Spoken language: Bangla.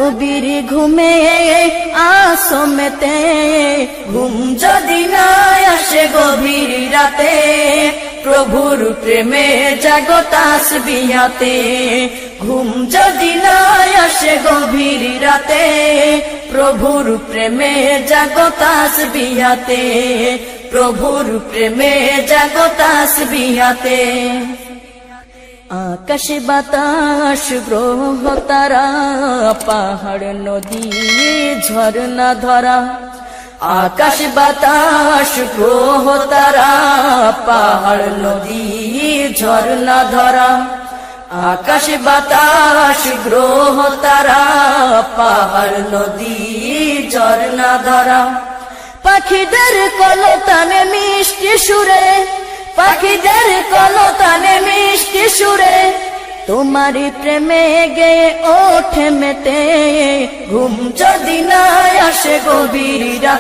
গভীর ঘুমে আসমেতে, ঘুম যদি না আসে গভীর রাতে, প্রভুর প্রেমে জাগো তাসবিহাতে। ঘুম যদি না আসে গভীর রাতে, প্রভুর প্রেমে জাগো তাসবিহাতে, প্রভুর প্রেমে জাগো তাসবিহাতে। আকাশ বাতাস গ্রহ তারা, পাহাড় নদী ঝর্ণা ধরা, আকাশ বাতাস গ্রহ তারা, পাহাড় নদী ঝর্ণা ধরা, আকাশ বাতাস গ্রহ তারা, পাহাড় নদী ঝর্ণা ধরা। পাখিদের কলতানে মিষ্টি সুরে, পাখিদের কলতানে মিষ্টি সুরে, তোমারি প্রেমে গেয়ে ওঠে মেতে। ঘুম যদি না আসে গভীর রাতে,